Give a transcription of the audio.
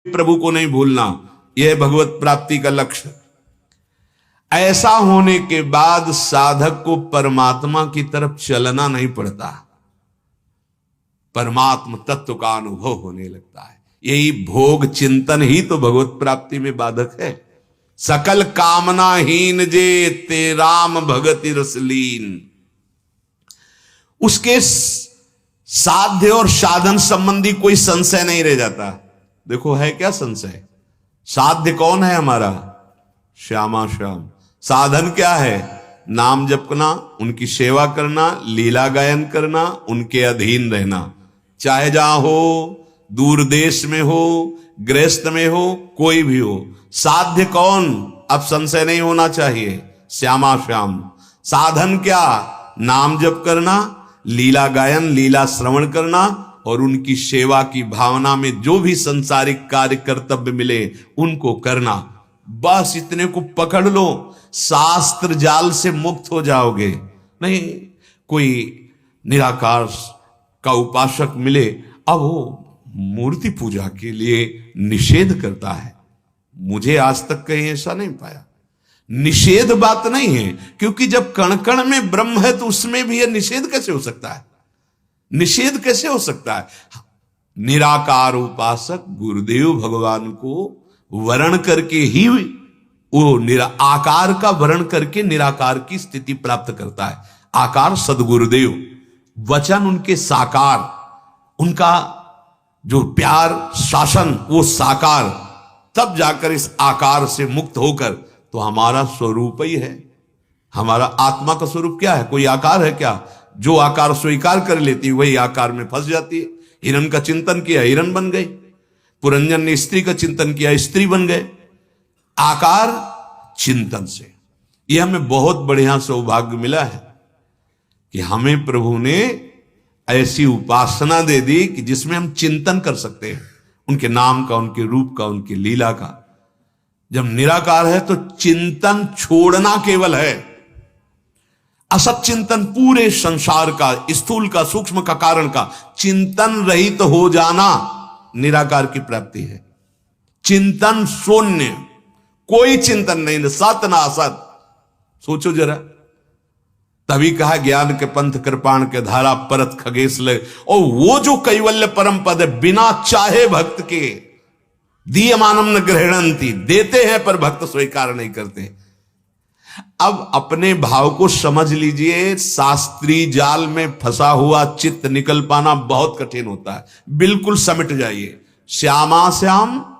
प्रभु को नहीं भूलना, यह भगवत प्राप्ति का लक्ष्य। ऐसा होने के बाद साधक को परमात्मा की तरफ चलना नहीं पड़ता, परमात्मा तत्व का अनुभव होने लगता है। यही भोग चिंतन ही तो भगवत प्राप्ति में बाधक है। सकल कामनाहीन जे ते राम भगति रसलीन। उसके साध्य और साधन संबंधी कोई संशय नहीं रह जाता। देखो है क्या संशय? साध्य कौन है हमारा? श्यामा श्याम। साधन क्या है? नाम जपना, उनकी सेवा करना, लीला गायन करना, उनके अधीन रहना, चाहे जहां हो, दूर देश में हो, गृहस्थ में हो, कोई भी हो। साध्य कौन? अब संशय नहीं होना चाहिए, श्यामा श्याम। साधन क्या? नाम जप करना, लीला गायन, लीला श्रवण करना और उनकी सेवा की भावना में जो भी संसारिक कार्य कर्तव्य मिले उनको करना। बस इतने को पकड़ लो, शास्त्र जाल से मुक्त हो जाओगे। नहीं कोई निराकार का उपासक मिले, अब वो मूर्ति पूजा के लिए निषेध करता है, मुझे आज तक कहीं ऐसा नहीं पाया। निषेध बात नहीं है, क्योंकि जब कण कण में ब्रह्म है तो उसमें भी यह निषेध कैसे हो सकता है? निषेध कैसे हो सकता है? निराकार उपासक गुरुदेव भगवान को वर्ण करके ही वो आकार का वर्ण करके निराकार की स्थिति प्राप्त करता है। आकार सदगुरुदेव, वचन उनके साकार, उनका जो प्यार शासन वो साकार, तब जाकर इस आकार से मुक्त होकर तो हमारा स्वरूप ही है। हमारा आत्मा का स्वरूप क्या है? कोई आकार है क्या? जो आकार स्वीकार कर लेती है वही आकार में फंस जाती है। हिरण का चिंतन किया, हिरण बन गई। पुरंजन ने स्त्री का चिंतन किया, स्त्री बन गए। आकार चिंतन से यह हमें बहुत बढ़िया सौभाग्य मिला है कि हमें प्रभु ने ऐसी उपासना दे दी कि जिसमें हम चिंतन कर सकते हैं उनके नाम का, उनके रूप का, उनकी लीला का। जब निराकार है तो चिंतन छोड़ना केवल है। असत चिंतन पूरे संसार का, स्थूल का, सूक्ष्म का, कारण का चिंतन रहित तो हो जाना निराकार की प्राप्ति है। चिंतन शून्य, कोई चिंतन नहीं, सत ना असत। सोचो जरा, तभी कहा ज्ञान के पंथ कृपाण के धारा परत खगेश ले। और वो जो कैवल्य परम पद है, बिना चाहे भक्त के दीयमानम न ग्रहणंती, देते हैं पर भक्त स्वीकार नहीं करते। अब अपने भाव को समझ लीजिए, शास्त्रीय जाल में फंसा हुआ चित्त निकल पाना बहुत कठिन होता है। बिल्कुल समिट जाइए, श्यामा श्याम